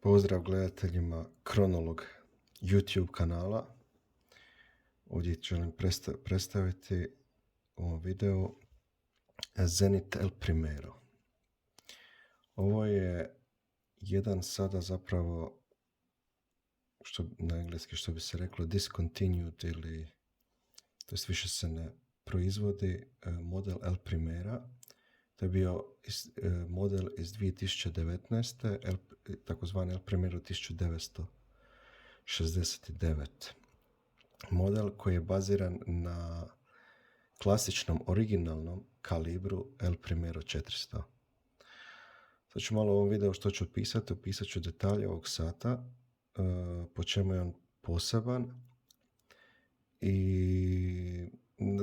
Pozdrav gledateljima Kronolog YouTube kanala. Ovdje želim predstaviti u ovom videu Zenit El Primero. Ovo je jedan sada zapravo, što na engleski što bi se reklo discontinued, ili to jest više se ne proizvodi model El Primera. To je bio model iz 2019. Takozvani El Primero 1969. Model koji je baziran na klasičnom originalnom kalibru El Primero 400. Sad ću malo u ovom videu što ću opisat ću detalje ovog sata, po čemu je on poseban i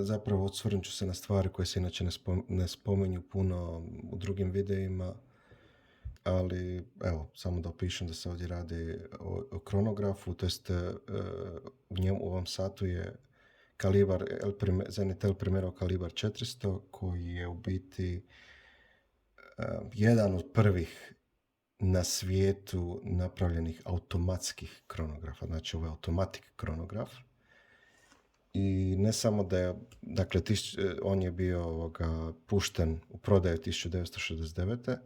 zapravo osvrnut ću se na stvari koje se inače ne spominju puno u drugim videima, ali evo, samo da opišem da se ovdje radi o kronografu, to jest u ovom satu je kalibar Zenit El Primero kalibar 400, koji je u biti jedan od prvih na svijetu napravljenih automatskih kronografa. Znači ovo je automatic kronograf. I ne samo da je, dakle, on je bio pušten u prodaju 1969.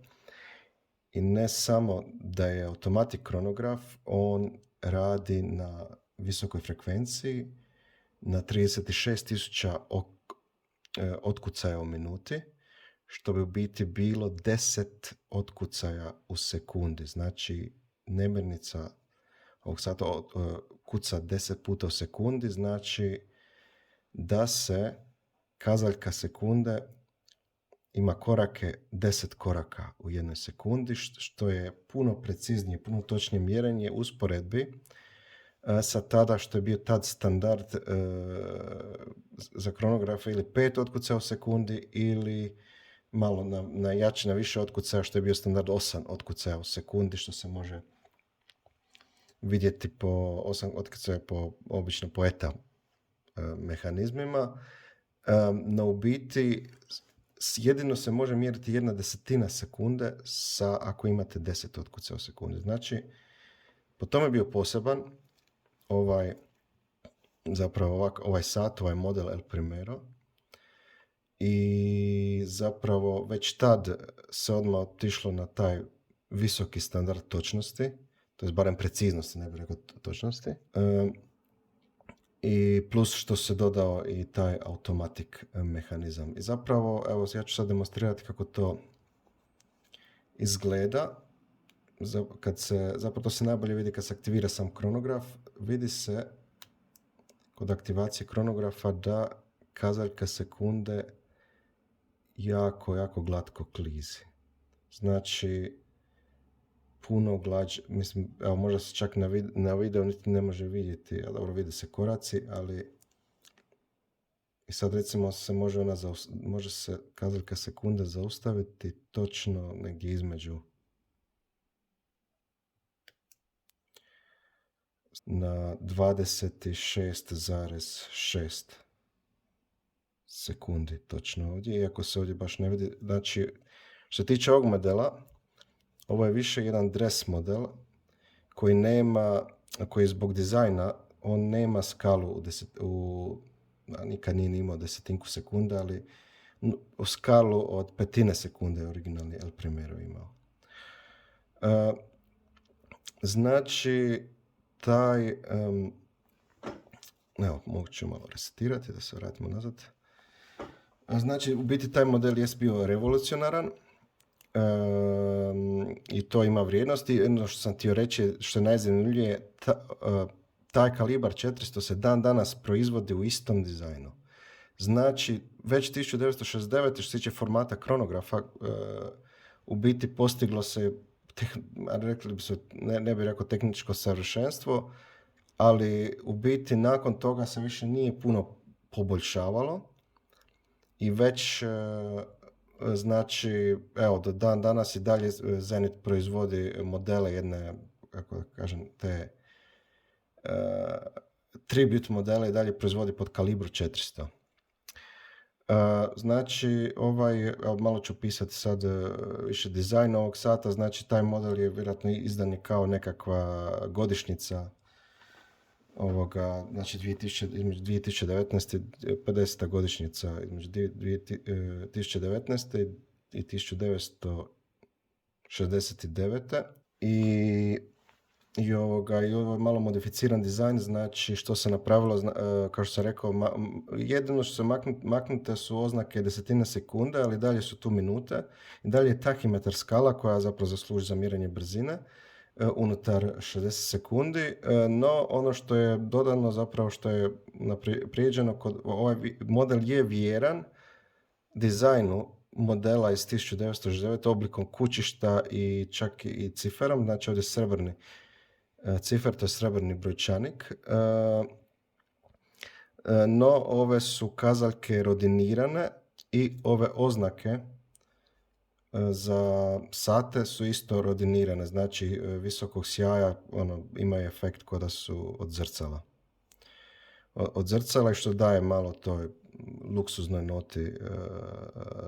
I ne samo da je automatic kronograf, on radi na visokoj frekvenciji, na 36.000 otkucaja u minuti, što bi u biti bilo 10 otkucaja u sekundi. Znači, nemirnica ovog sata kuca 10 puta u sekundi, znači da se kazaljka sekunde ima korake 10 koraka u jednoj sekundi, što je puno preciznije, puno točnije mjerenje usporedbi sa tada što je bio tad standard za kronografe, ili 5 otkucaja u sekundi, ili malo na jače, na više otkucaja, što je bio standard 8 otkucaja u sekundi, što se može vidjeti po 8 otkucaja obično po eta mehanizmima. No u biti jedino se može mjeriti 1/10 sekunde ako imate 10 otkucaja u sekundi. Znači, po tome je bio poseban ovaj sat, ovaj model El Primero. I zapravo već tad se odmah otišlo na taj visoki standard točnosti, to je barem preciznosti, ne bih rekao točnosti. I plus što se dodao i taj automatic mehanizam. I zapravo, evo, ja ću sad demonstrirati kako to izgleda. Zapravo to se najbolje vidi kad se aktivira sam kronograf. Vidi se kod aktivacije kronografa da kazaljka sekunde jako, jako glatko klizi. Znači, puno glađe, mislim, evo, možda se čak na videu niti ne može vidjeti, a dobro, vide se koraci, ali i sad recimo može se kazaljka sekunde zaustaviti točno negdje između na 26,6 sekundi točno ovdje, iako se ovdje baš ne vidi. Znači, što se tiče ovog modela, ovo je više jedan dress model koji zbog dizajna, on nema skalu nikad nije imao desetinku sekunde, ali u skalu od petine sekunde je originalni El Primero imao. Znači, evo, moguće malo resetirati da se vratimo nazad. Znači, u biti taj model je bio revolucionaran. I to ima vrijednosti. Jedno što sam htio reći, što je najzanimljivije, taj kalibar 400 se dan danas proizvodi u istom dizajnu. Znači, već 1969. što se tiče formata kronografa, u biti postiglo se, rekli bi se, ne bih rekao tehničko savršenstvo, ali u biti nakon toga se više nije puno poboljšavalo i već znači, evo, do dan danas i dalje Zenit proizvodi modele jedne, kako da kažem, te tribute modele i dalje proizvodi pod kalibru 400. Znači, malo ću pisati sad više dizajn ovog sata, znači taj model je vjerojatno izdan je kao nekakva godišnjica ovoga, znači između 2019. 50. godišnjica između 2019. i 1969. I ovo je malo modificiran dizajn, znači što se napravilo, kao što sam rekao, jedino što se maknute su oznake desetine sekunde, ali dalje su tu minute. I dalje je tahimetar skala koja zapravo zasluži za mjerenje brzine unutar 60 sekundi, no ono što je dodano zapravo što je prijeđeno kod ovaj model je vjeran dizajnu modela iz 1969. oblikom kućišta i čak i ciferom, znači ovdje srebrni cifer, to je srebrni brojčanik, no ove su kazaljke rodinirane i ove oznake za sate su isto rodinirane, znači visokog sjaja, imaju efekt kao da su od zrcala. Od zrcala i što daje malo toj luksuznoj noti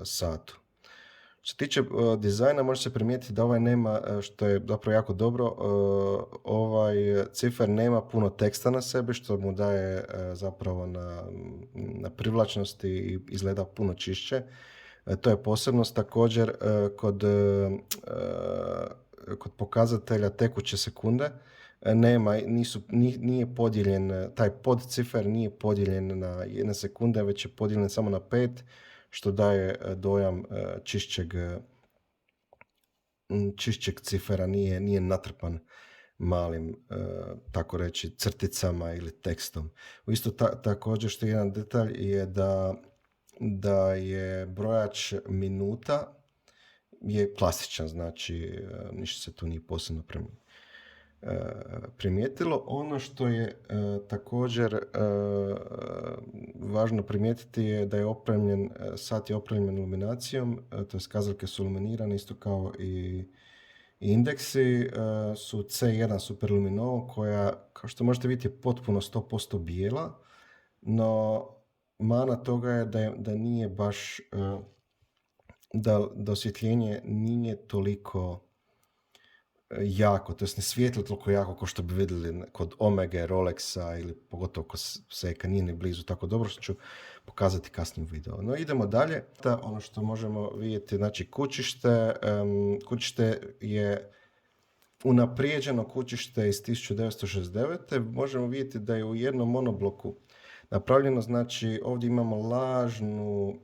satu. Što se tiče dizajna, može se primijetiti da ovaj nema, što je zapravo jako dobro, ovaj cifer nema puno teksta na sebi, što mu daje zapravo na privlačnosti i izgleda puno čišće. To je posebnost. Također kod pokazatelja tekuće sekunde nije podijeljen, taj podcifer nije podijeljen na 1 sekunde, već je podijeljen samo na 5, što daje dojam čišćeg cifera, nije natrpan malim, tako reći, crticama ili tekstom. Isto također što je jedan detalj je da je brojač minuta je klasičan, znači ništa se tu nije posebno primijetilo. Ono što je također važno primijetiti je da je sat je opremljen iluminacijom, to je kazaljke su iluminirane isto kao i indeksi su C1 superluminovo koja, kao što možete vidjeti, je potpuno 100% bijela, no mana toga je da nije baš, da osvjetljenje nije toliko jako, to jest ne svijetli toliko jako kao što bi vidjeli kod Omega, Rolexa ili pogotovo kod Seika, nije ni blizu tako dobro, što ću pokazati kasnije u videu. No idemo dalje. Ono što možemo vidjeti, znači kućište je unaprijeđeno kućište iz 1969. Možemo vidjeti da je u jednom monobloku napravljeno, znači ovdje imamo lažnu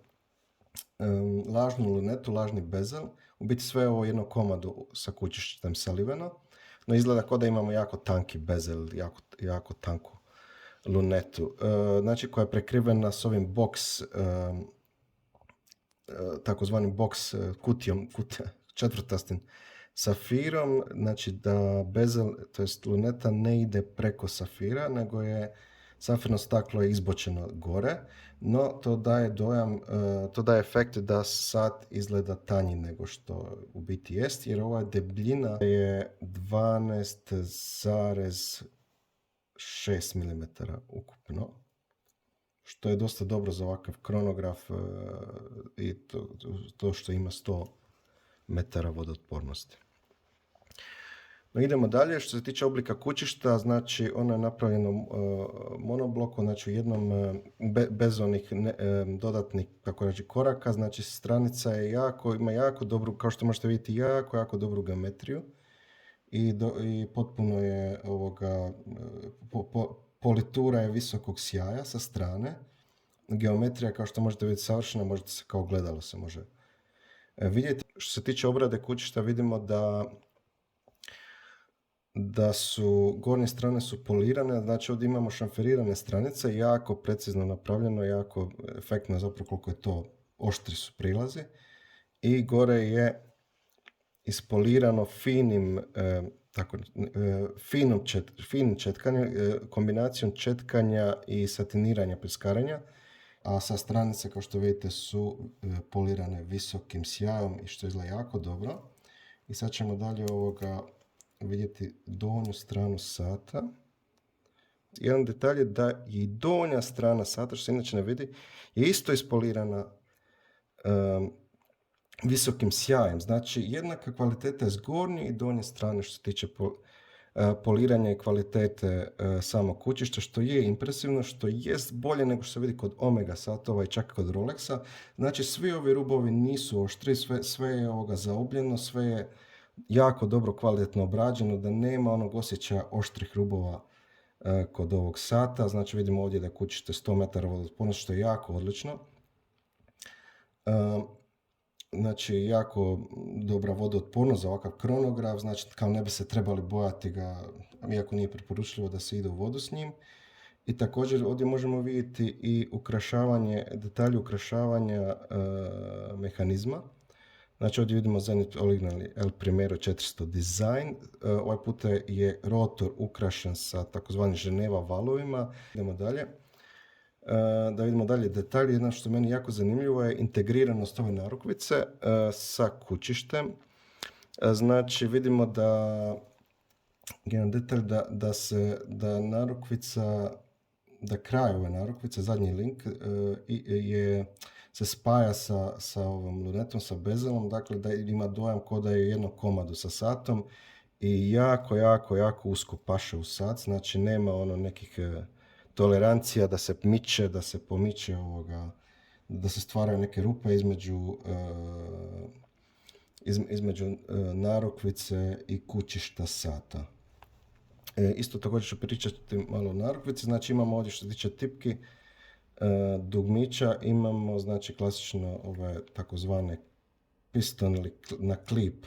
lunetu, lažni bezel, u biti sve ovo u jednom komadu sa kućištem saliveno, no izgleda kao da imamo jako tanki bezel, jako tanku lunetu, znači koja je prekrivena s ovim takozvanim box kutijom, četvrtastim safirom, znači da bezel, to jest luneta ne ide preko safira, nego je safirno staklo je izbočeno gore, no to daje dojam, to daje efekt da sat izgleda tanji nego što u biti jest, jer ova debljina je 12,6 mm ukupno, što je dosta dobro za ovakav kronograf i to što ima 100 metara vodootpornosti. No, idemo dalje. Što se tiče oblika kućišta, znači ono je napravljeno monobloku, znači u jednom bez onih dodatnih, kako reći, koraka, znači stranica je ima jako dobru, kao što možete vidjeti, jako dobru geometriju i potpuno je politura je visokog sjaja sa strane. Geometrija, kao što možete vidjeti, savršena, možete se kao gledalo se može vidjeti. Što se tiče obrade kućišta, vidimo da su gornje strane su polirane, znači ovdje imamo šanferirane stranice, jako precizno napravljeno, jako efektno, zapravo koliko je to oštri su prilazi, i gore je ispolirano finim četkanjem, kombinacijom četkanja i satiniranja peskaranja, a sa stranice, kao što vidite, su polirane visokim sjajom i što izgleda jako dobro. I sad ćemo dalje vidjeti donju stranu sata. Jedan detalj je da je i donja strana sata, što se inače ne vidi, je isto ispolirana visokim sjajem. Znači, jednaka kvaliteta je s gornje i donje strane što se tiče poliranja i kvalitete samog kućišta, što je impresivno, što jest bolje nego što se vidi kod Omega satova i čak kod Rolexa. Znači, svi ovi rubovi nisu oštri, sve je zaobljeno, sve je jako dobro kvalitetno obrađeno, da nema onog osjećaja oštrih rubova kod ovog sata. Znači, vidimo ovdje da je kućište 100 metara vodootpornosti, što je jako odlično. Znači, jako dobra vodootpornost za ovakav kronograf, znači kao ne bi se trebali bojati ga, iako nije preporučljivo da se ide u vodu s njim. I također ovdje možemo vidjeti i detalje ukrašavanja mehanizma. Znači, ovdje vidimo Zenit Original El Primero 400 Design. Ovaj puta je rotor ukrašen sa takozvanim Ženeva valovima. Idemo dalje. Da vidimo dalje detalje. Jedno što meni jako zanimljivo je integriranost ove narukvice sa kućištem. Znači, vidimo da jedan detalj da narukvica, da kraj ove narukvice, zadnji link, se spaja sa ovom lunetom, sa bezelom, dakle da ima dojam kao da je jedno komadu sa satom i jako usko paše u sat, znači nema ono nekih tolerancija da se miče, da se pomiče da se stvaraju neke rupe između narukvice i kućišta sata. Isto također ću pričati malo o narukvici, znači imamo ovdje što se tiče tipki, dugmića, imamo znači klasično ove takozvane piston ili na klip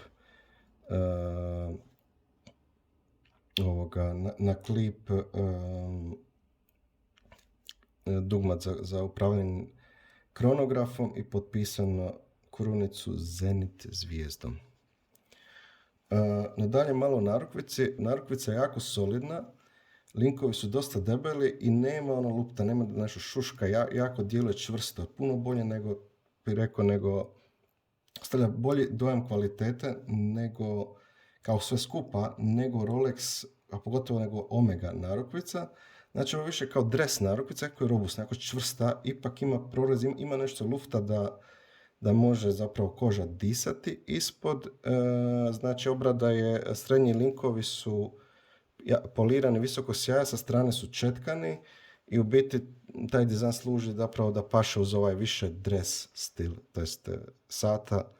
na klip dugmat za upravljanje kronografom i potpisano krunicu Zenit zvijezdom. Nadalje malo o narukvici. Narukvica je jako solidna, linkovi su dosta debeli i nema ono lupta, nema nešto šuška, jako djeluje čvrsto, puno bolje nego stavlja bolji dojam kvalitete nego, kao sve skupa, nego Rolex, a pogotovo nego Omega narukvica. Znači ovo više kao dres narukvica, jako je robustna, jako čvrsta, ipak ima prorez, ima nešto lufta da može zapravo koža disati ispod. Znači obrada je, srednji linkovi su polirani visoko sjaja, sa strane su četkani i u biti taj dizajn služi zapravo da paše uz ovaj više dres stil, to jest sata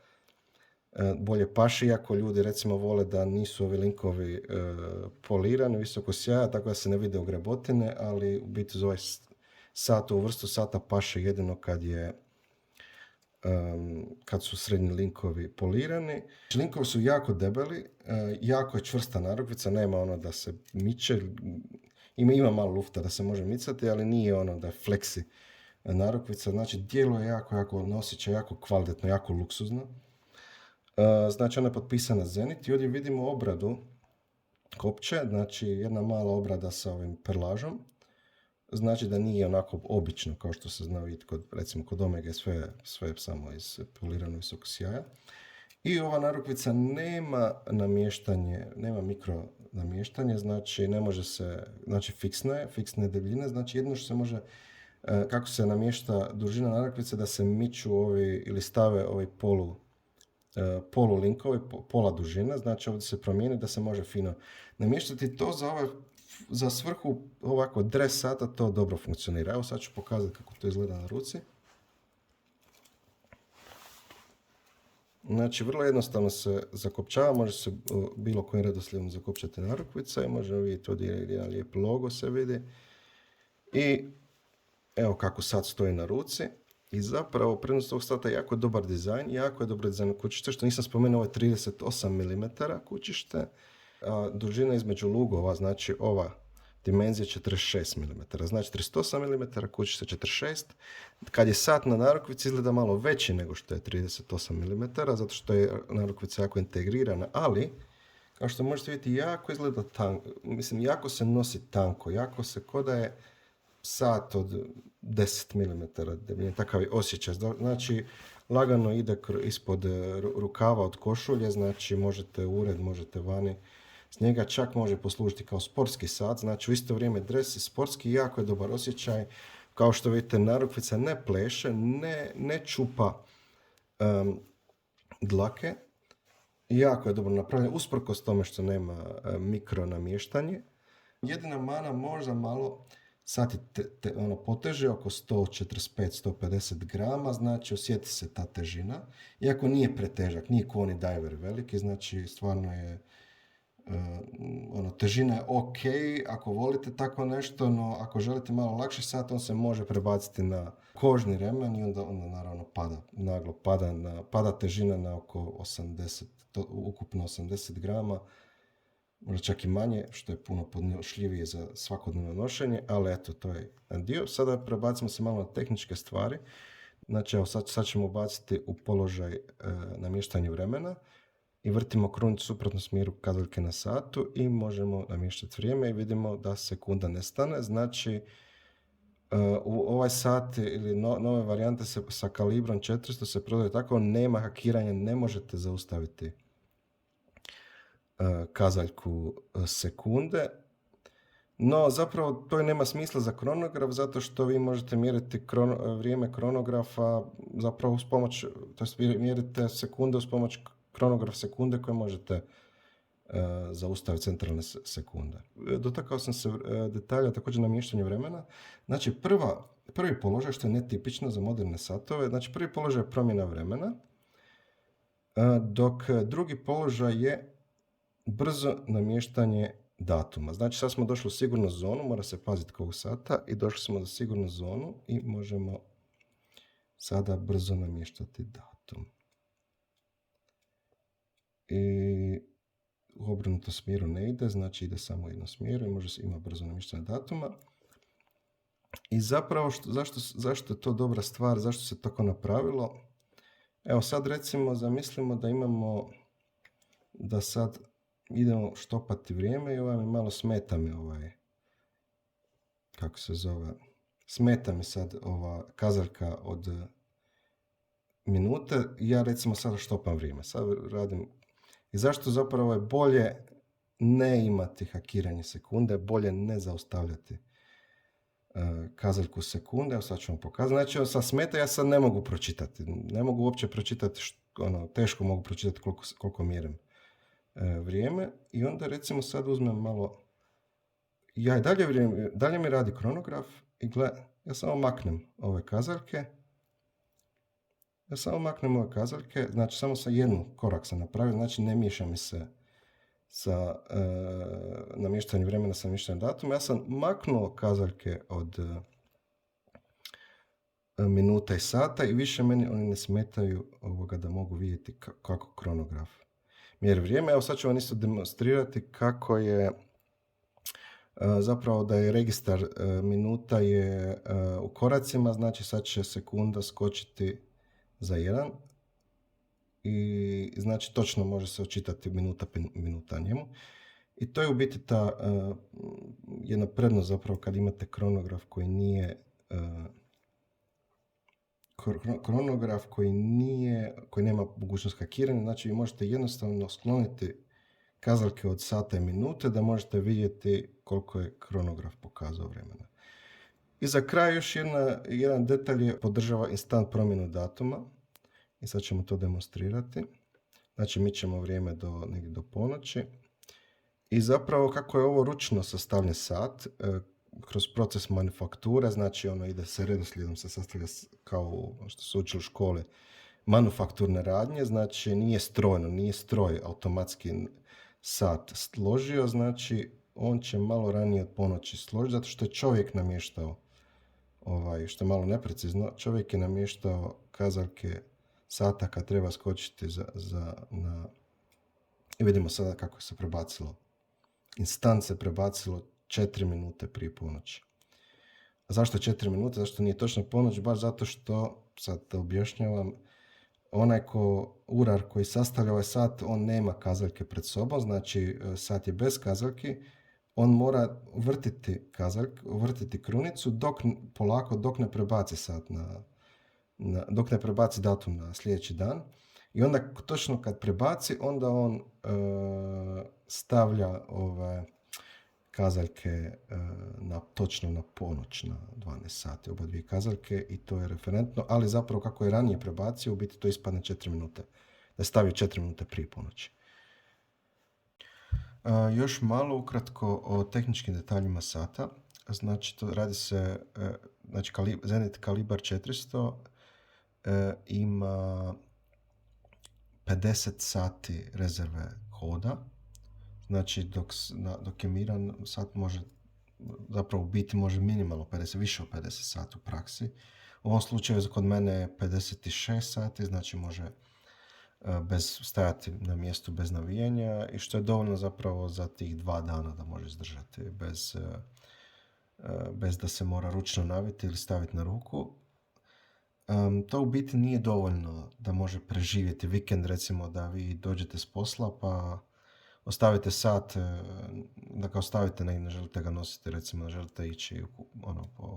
bolje paše, iako ljudi recimo vole da nisu ovi linkovi polirani visoko sjaja, tako da se ne vide ogrebotine, ali u biti uz ovaj sat, u vrstu sata paše jedino kad su srednji linkovi polirani. Linkovi su jako debeli, jako je čvrsta narukvica, nema ono da se miče, ima malo lufta da se može micati, ali nije ono da je fleksi narukvica, znači djeluje jako nosiće, jako kvalitetno, jako luksuzno. Znači ona je potpisana Zenit i ovdje vidimo obradu kopče, znači jedna mala obrada sa ovim perlažom. Znači da nije onako obično kao što se zna vidjeti recimo kod Omega, sve samo iz poliranog visokog sjaja. I ova narukvica nema namještanje, nema mikro namještanje, znači ne može se, znači fiksne debljine, znači jedino što se može, kako se namješta dužina narukvice, da se miču ovi ili stave ovi polu linkovi, pola dužina, znači ovdje se promijeni da se može fino namještati. To za svrhu ovako dres sata to dobro funkcionira. Evo sad ću pokazati kako to izgleda na ruci. Znači vrlo jednostavno se zakopčava, može se bilo kojim redoslijedom zakopčati narukvica i možemo vidjeti ovdje jedan lijep logo se vidi. I evo kako sad stoji na ruci. I zapravo prednost ovog sata je jako dobar dizajn, kućište, što nisam spomenuo, ovo je 38 mm kućište. Dužina između lugova, znači ova dimenzija 46 mm, znači 38 mm, kućište 46. Kad je sat na narukvici izgleda malo veći nego što je 38 mm, zato što je narukvica jako integrirana, ali kao što možete vidjeti jako izgleda tanko, mislim jako se nosi tanko, jako se ko da je sat od 10 mm debljine, takav je osjećaj, znači lagano ide ispod rukava od košulje, znači možete u ured, možete vani, S njega čak može poslužiti kao sportski sat, znači u isto vrijeme dres je sportski, jako je dobar osjećaj. Kao što vidite, narukvica ne pleše, ne čupa dlake. Jako je dobro napravljen, usprkos tome što nema mikro namještanje. Jedina mana možda malo, sat je poteže, oko 145-150 grama, znači osjeti se ta težina. Iako nije pretežak, nije ko oni diver veliki, znači stvarno je težina je ok ako volite tako nešto, no ako želite malo lakši sat, on se može prebaciti na kožni remen i onda naravno pada težina na oko 80, ukupno 80 grama, možda čak i manje, što je puno podnošljivije za svakodnevno nošenje, ali eto, to je dio. Sada prebacimo se malo na tehničke stvari. Znači, evo, sad ćemo ubaciti u položaj namještanje vremena i vrtimo krunicu suprotno smjeru kazaljke na satu i možemo namještati vrijeme i vidimo da sekunda ne stane. Znači, u ovaj sat ili nove varijante sa kalibrom 400 se prodaje tako, nema hakiranja, ne možete zaustaviti kazaljku sekunde. No, zapravo to nema smisla za kronograf, zato što vi možete mjeriti vrijeme kronografa zapravo uz pomoć, to jest mjerite sekunde uz pomoć kronograf sekunde koje možete zaustaviti centralne sekunde. Dotakao sam se detalja također namještanje vremena. Znači, prvi položaj, što je netipično za moderne satove, znači prvi položaj je promjena vremena, dok drugi položaj je brzo namještanje datuma. Znači, sad smo došli u sigurnu zonu, mora se paziti kog sata, i došli smo do sigurnu zonu i možemo sada brzo namještati datum. I u obrnutom smjeru ne ide, znači ide samo u jednom smjeru i može se ima brzo namještanje datuma. I zapravo, zašto je to dobra stvar, zašto se tako napravilo? Evo sad recimo zamislimo da imamo, da sad idemo štopati vrijeme i mi malo smeta mi kako se zove, smeta mi sad ova kazaljka od minute, ja recimo sada štopam vrijeme, sad radim. I zašto zapravo je bolje ne imati hakiranje sekunde, bolje ne zaustavljati kazaljku sekunde. Evo sad ću vam pokazati. Znači, sad smeta, ja sad ne mogu pročitati. Ne mogu uopće pročitati, teško mogu pročitati koliko mjerim vrijeme. I onda recimo sad uzmem malo, ja i dalje mi radi kronograf i gle, ja samo maknem ove kazaljke. Znači samo sa jednu korak sam napravio, znači ne miješa mi se sa namještanjem vremena sa namještanjem datuma. Ja sam maknuo kazaljke od minuta i sata i više meni oni ne smetaju da mogu vidjeti kako kronograf mjeri vrijeme. Evo sad ću vam isto demonstrirati kako je zapravo da je registar minuta je u koracima, znači sad će sekunda skočiti za 1 i znači točno može se očitati minuta njemu. I to je u biti ta jedna prednost zapravo kad imate kronograf koji nije koji nema mogućnost hakiranja, znači vi možete jednostavno skloniti kazaljke od sata i minute da možete vidjeti koliko je kronograf pokazao vremena. I za kraj još jedan detalj je podržava instant promjenu datuma i sad ćemo to demonstrirati. Znači mi ćemo vrijeme negdje do ponoći i zapravo kako je ovo ručno sastavljen sat, kroz proces manufakture, znači ide se redoslijedom, se sastavlja kao što su učili u školi manufakturne radnje, znači nije stroj automatski sat složio, znači on će malo ranije od ponoći složiti, zato što je čovjek namještao, što je malo neprecizno, čovjek je namještao kazaljke sata kad treba skočiti i vidimo sada kako se prebacilo. Instant se prebacilo 4 minute prije ponoći. A zašto 4 minute? Zašto nije točno ponoć? Baš zato što, sad objašnjavam, urar koji sastavlja ovaj sat, on nema kazaljke pred sobom, znači sat je bez kazaljki, on mora vrtiti krunicu dok ne prebaci sat dok ne prebaci datum na sljedeći dan. I onda točno kad prebaci, onda on stavlja ove kazaljke točno na ponoć, na 12 sati, oba dvije kazaljke, i to je referentno, ali zapravo kako je ranije prebacio, u biti to ispadne 4 minute. Da je stavio 4 minute prije ponoći. Još malo ukratko o tehničkim detaljima sata. Znači, to radi se, znači Zenit kalibar 400 ima 50 sati rezerve hoda. Znači, dok je miran, sat može, zapravo biti može minimalno 50, više od 50 sati u praksi. U ovom slučaju kod mene je 56 sati, znači može bez stajati na mjestu bez navijanja, i što je dovoljno zapravo za tih 2 dana da može izdržati bez da se mora ručno naviti ili staviti na ruku. To u biti nije dovoljno da može preživjeti vikend, recimo da vi dođete s posla pa ostavite sat, da ga ostavite negdje, ne želite ga nositi, recimo ne želite ići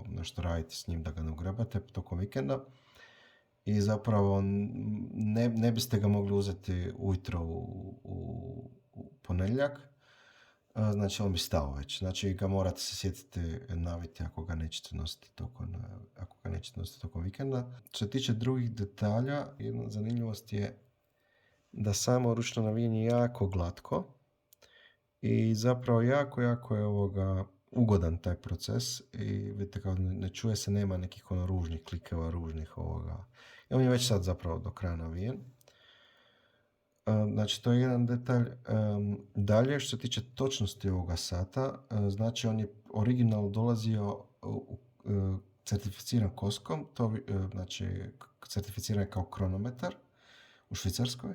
nešto raditi s njim da ga ne ugrebate tokom vikenda, i zapravo ne biste ga mogli uzeti ujutro u ponedjeljak, znači on bi stao već. Znači ga morate se sjetiti naviti ako ga nećete nositi tokom vikenda. Što se tiče drugih detalja, jedna zanimljivost je da samo ručno navijanje je jako glatko i zapravo jako je ugodan taj proces, i vidite kao ne čuje se, nema nekih ružnih klikeva, ružnih i on je već sad zapravo do kraja navijen. Znači, to je jedan detalj. Dalje, što se tiče točnosti ovoga sata, znači on je original dolazio certificiran koskom, znači certificiran je kao kronometar u Švicarskoj.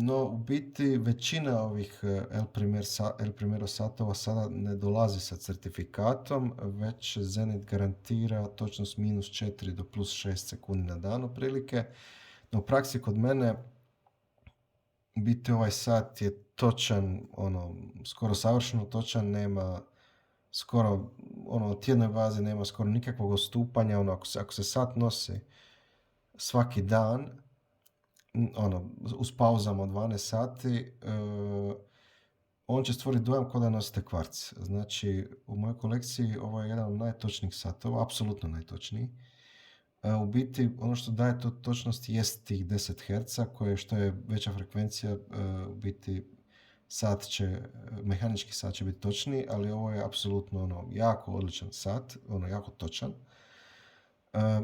No, u biti većina ovih El Primero satova sada ne dolazi sa certifikatom, već Zenit garantira točnost -4 do +6 sekundi na dan otprilike. No, u praksi kod mene biti ovaj sat je točan, skoro savršeno točan, nema skoro, u tjednoj bazi nema skoro nikakvog odstupanja. Ako se sat nosi svaki dan, uz pauzama od 12 sati, on će stvoriti dojam kao da nosite kvarc. Znači, u mojoj kolekciji ovo je jedan od najtočnijih satova, apsolutno najtočniji. U biti, ono što daje to točnost jest tih 10 Hz, što je veća frekvencija, u biti mehanički sat će biti točniji, ali ovo je apsolutno jako odličan sat, jako točan.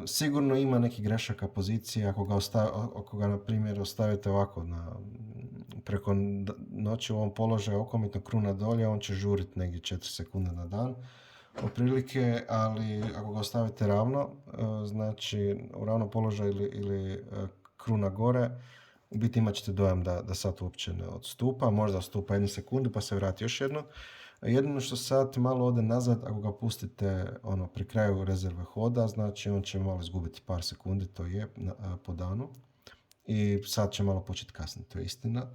Sigurno ima nekih grešaka pozicije, ako ga na primjer ostavite ovako preko noći u ovom položaju okomitno kruna dolje, on će žuriti negdje 4 sekunde na dan otprilike, ali ako ga ostavite ravno, znači u ravnom položaju ili kruna gore, u biti imat ćete dojam da sat uopće ne odstupa, možda odstupa 1 sekundu pa se vrati još jedno. Jedino što sat malo ode nazad, ako ga pustite pri kraju rezerve hoda, znači on će malo izgubiti par sekundi, to je po danu, i sat će malo početi kasniti, to je istina.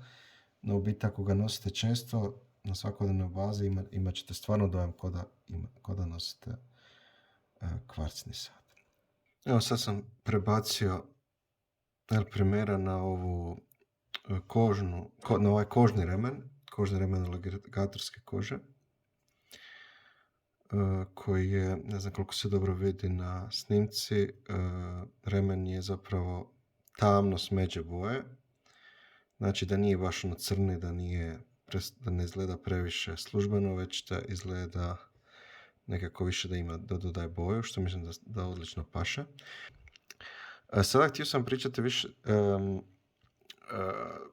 No u biti ako ga nosite često na svakodnevnoj bazi, imat ćete stvarno dojam ko da nosite kvarcni sat. Evo, sad sam prebacio El Primera na ovu na ovaj kožni remen aligatorske kože, koji je, ne znam koliko se dobro vidi na snimci, remen je zapravo tamno smeđe boje, znači da nije baš crni, da ne izgleda previše službeno, već da izgleda nekako više da dodaje boju, što mislim da odlično paše. Sada htio sam pričati više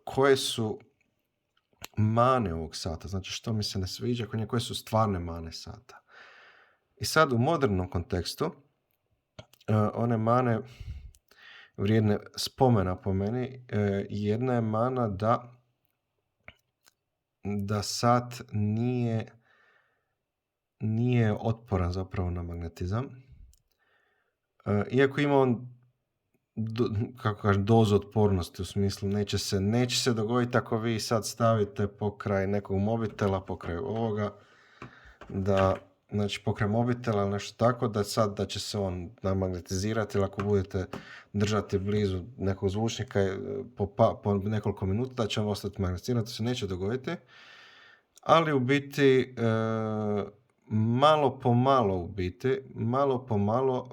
koje su mane ovog sata, znači što mi se ne sviđa, koje su stvarne mane sata. I sad u modernom kontekstu one mane vrijedne spomena po meni, jedna je mana da sat nije otporan zapravo na magnetizam. Iako ima on dozu otpornosti, u smislu neće se dogoditi ako vi sad stavite pokraj nekog mobitela, pokraj ovoga, znači pokraj mobitela ili nešto tako, da će se on namagnetizirati, ili ako budete držati blizu nekog zvučnika po nekoliko minuta, da će on ostati magnetiziran, to se neće dogoditi. Ali u biti, malo po malo,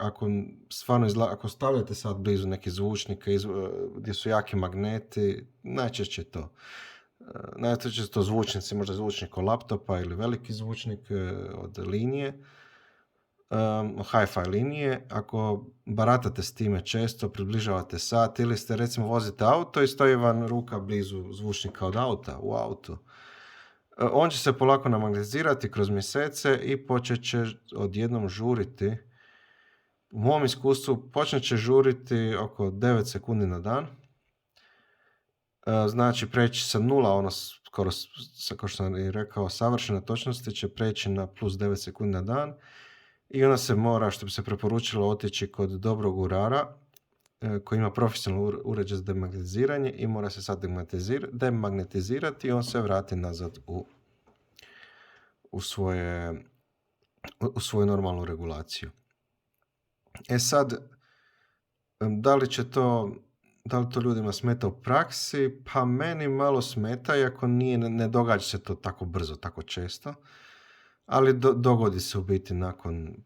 ako stvarno ako stavljate sad blizu neke zvučnike gdje su jaki magneti, najčešće to. Najčešće su to zvučnici, možda zvučnik od laptopa ili veliki zvučnik od linije, hi-fi linije. Ako baratate s time često, približavate sat ili ste recimo vozite auto i stoji vam ruka blizu zvučnika od auta u autu, on će se polako namagnetizirati kroz mjesece i počet će odjednom žuriti. U mom iskustvu počet će žuriti oko 9 sekundi na dan. Znači preći sa 0, skoro, kao što sam i rekao, savršene točnosti će preći na plus 9 sekundi na dan i onda se mora, što bi se preporučilo, otići kod dobrog urara koji ima profesionalni uređaj za demagnetiziranje i mora se sad demagnetizirati i on se vrati nazad u svoju normalnu regulaciju. Sad, da li to ljudima smeta u praksi? Pa meni malo smeta, iako ne događa se to tako brzo, tako često, ali dogodi se u biti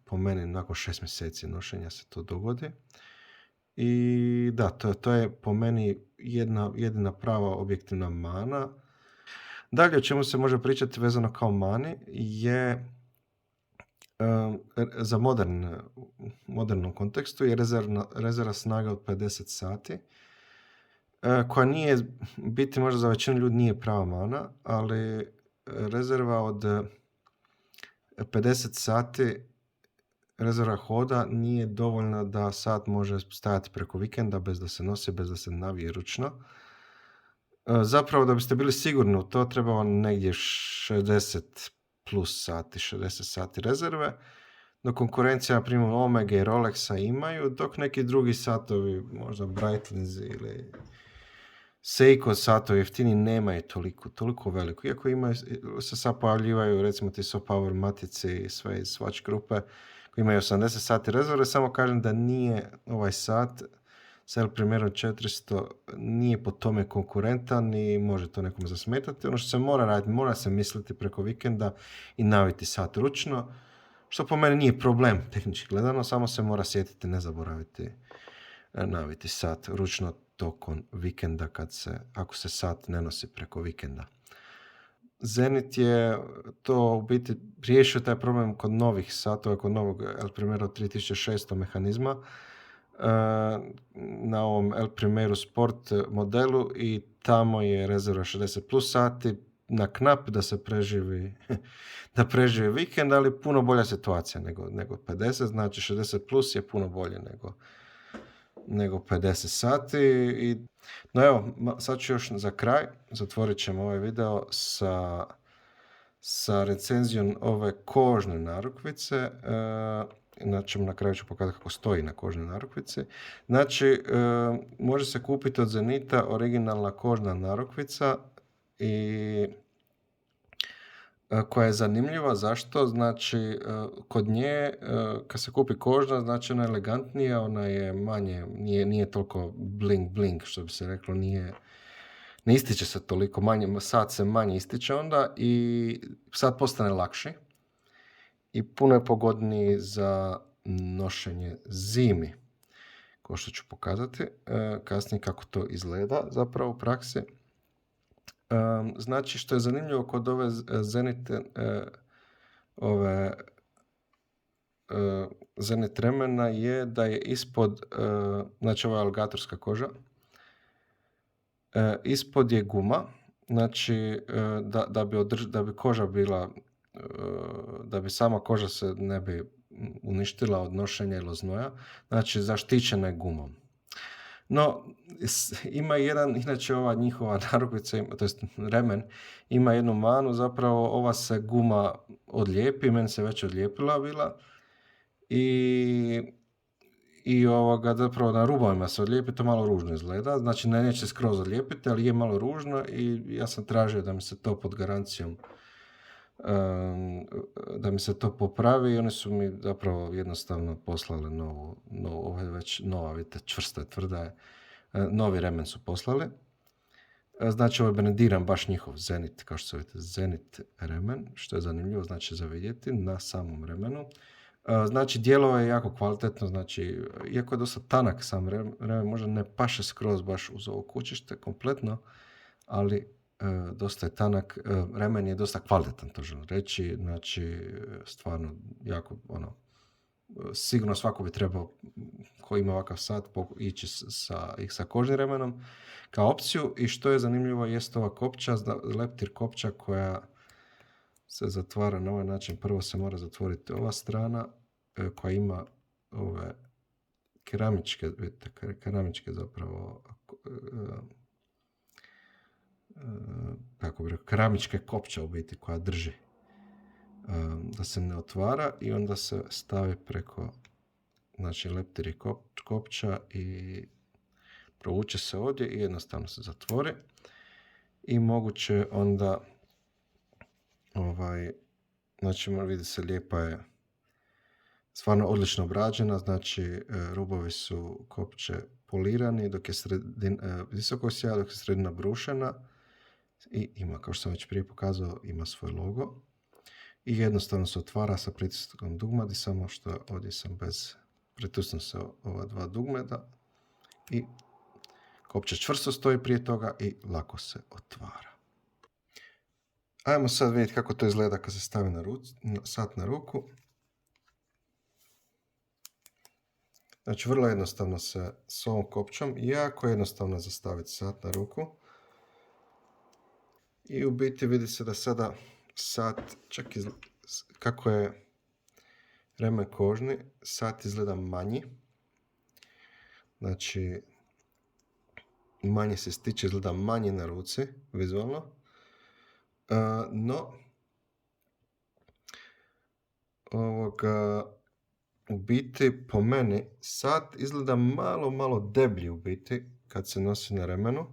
po meni nakon 6 mjeseci nošenja se to dogodi. I da, to je po meni jedina prava objektivna mana. Dalje, o čemu se može pričati vezano kao mani je za modernom kontekstu je rezervna snaga od 50 sati, koja nije, biti možda za većinu ljudi nije prava mana, ali rezerva od 50 sati rezerva hoda nije dovoljna da sat može stajati preko vikenda bez da se nosi, bez da se navije ručno. Zapravo, da biste bili sigurni u to, treba vam negdje 60 plus sati, 60 sati rezerve, dok konkurencija, na primjer, Omega i Rolexa imaju, dok neki drugi satovi, možda Breitling ili Seiko satovi jeftini nemaju toliko veliko. Iako se sad pojavljivaju, recimo ti SoPower matici i sve iz Swatch grupe, koji imaju 80 sati rezerve, samo kažem da nije ovaj sat sa El Primero 400 nije po tome konkurentan i može to nekome zasmetati. Ono što se mora raditi, mora se misliti preko vikenda i naviti sat ručno, što po meni nije problem tehnički gledano, samo se mora sjetiti, ne zaboraviti naviti sat ručno tokom vikenda ako se sat ne nosi preko vikenda. Zenit je to u biti riješio taj problem kod novih satova, kod novog El Primero 3600 mehanizma, na ovom El Primero Sport modelu, i tamo je rezerva 60 plus sati na knap da se preživi vikend, ali puno bolja situacija nego 50, znači 60 plus je puno bolje nego 50 sati. No evo, sad ću još za kraj, zatvorit ćemo ovaj video sa recenzijom ove kožne narukvice. Znači, na kraju ću pokazati kako stoji na kožnoj narukvici. Znači, može se kupiti od Zenita originalna kožna narukvica koja je zanimljiva. Zašto? Znači, kod nje, kad se kupi kožna, znači ona je elegantnija, ona je manje, nije toliko bling, što bi se reklo, ne ističe se toliko, sat se manje ističe onda i sat postane lakši i puno je pogodniji za nošenje zimi, kao što ću pokazati kasnije kako to izgleda zapravo u praksi. Znači, što je zanimljivo kod ove Zenit remena je da je ispod, znači ova je aligatorska koža, ispod je guma, znači da bi koža bila, da bi sama koža se ne bi uništila od nošenja ili znoja, znači zaštićena je gumom. No, ima inače ova njihova narukvica, to jest remen, ima jednu manu, zapravo ova se guma odlijepi, meni se već odlijepila bila i zapravo na rubovima se odlijepi, to malo ružno izgleda, znači neće skroz odlijepiti, ali je malo ružno i ja sam tražio da mi se to pod garancijom da mi se to popravi i oni su mi zapravo jednostavno poslali ovo je već nova, vidite, čvrsta je, tvrda je, novi remen su poslali. Znači, ovo je brendiran baš njihov Zenit, kao što se vidite, Zenit remen, što je zanimljivo, znači za vidjeti na samom remenu. Znači, dijelo je jako kvalitetno, znači, iako je dosta tanak sam remen, možda ne paše skroz baš uz ovo kućište kompletno, ali dosta je tanak, remen je dosta kvalitetan, to želim reći, znači, stvarno, jako, sigurno svako bi trebao, ko ima ovakav sat, ići sa kožnim remenom kao opciju. I što je zanimljivo jest ova kopča, leptir kopča koja se zatvara na ovaj način. Prvo se mora zatvoriti ova strana koja ima ove keramičke, vidite, keramičke zapravo, kako bi rekao, keramičke kopča u biti koja drži da se ne otvara i onda se stavi preko, znači, leptiri kopča i provuče se ovdje i jednostavno se zatvori i moguće onda znači, vidi se, lijepa je, stvarno odlično obrađena, znači rubovi su kopče polirani dok je visoko sjaja, dok je sredina brušena i ima, kao što sam već prije pokazao, ima svoj logo i jednostavno se otvara sa pritiskom dugmadi, samo što ovdje sam pritisnuo se ova dva dugmeda i kopče čvrsto stoji prije toga i lako se otvara. Ajmo sad vidjeti kako to izgleda kad se stavi sat na ruku. Znači, vrlo jednostavno se s ovom kopčom, jako jednostavno za staviti sat na ruku. I u biti vidi se da sada sat, čak kako je remen kožni, sat izgleda manji. Znači, manje se stiče, izgleda manje na ruci, vizualno. No, u biti, po meni, sat izgleda malo deblji u biti kad se nosi na remenu.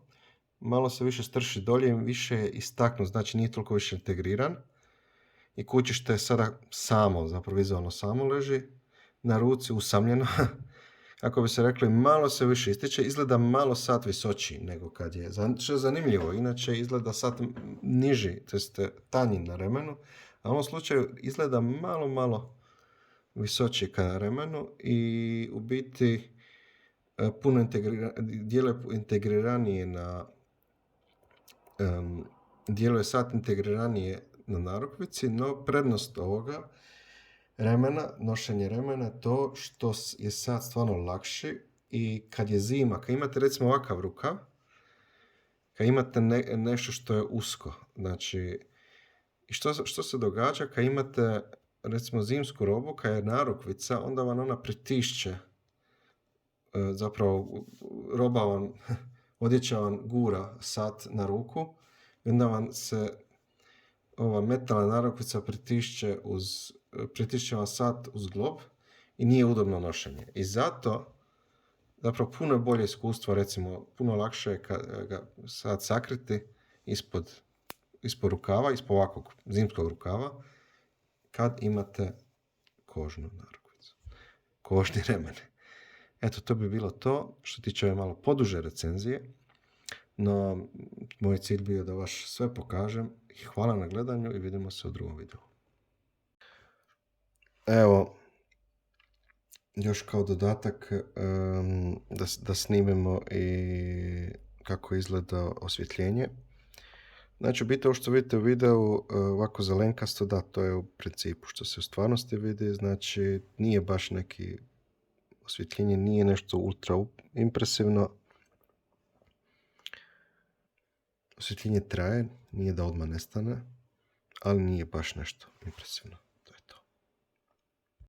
Malo se više strši dolje i više je istaknut, znači nije toliko više integriran. I kućište je sada samo, zapravo vizualno samo leži na ruci, usamljeno. Kako bi se rekli, malo se više ističe, izgleda malo sat visočiji nego kad je. Što je zanimljivo, inače izgleda sat niži, to jest tanji na remenu, a u ovom slučaju izgleda malo visočiji ka na remenu i u biti puno djeluje integriranije djeluje sat integriranije na narukvici, no prednost ovoga remena, nošenje remena je to što je sat stvarno lakši i kad je zima, kad imate recimo ovakav rukav, kad imate nešto što je usko, znači, što se događa kad imate recimo zimsku robu, kad je narukvica, onda vam ona pritišće, zapravo roba vam, odjeća vam gura sat na ruku i onda vam se ova metalna narukvica pritišće vam sat uz glob i nije udobno nošenje. I zato, zapravo, puno je bolje iskustvo, recimo, puno lakše je ga sat sakriti ispod rukava, ispod ovakvog zimskog rukava, kad imate kožnu narukvicu, kožni remen. Eto, to bi bilo to što tiče ove malo poduže recenzije, no moj cilj bio da vaš sve pokažem. Hvala na gledanju i vidimo se u drugom videu. Evo, još kao dodatak da snimimo i kako izgleda osvjetljenje. Znači, u biti ovo što vidite u videu, ovako zelenkasto, da, to je u principu što se u stvarnosti vidi, znači nije baš neki osvjetljenje, nije nešto ultra impresivno. Osvjetljenje traje, nije da odmah nestane, ali nije baš nešto impresivno.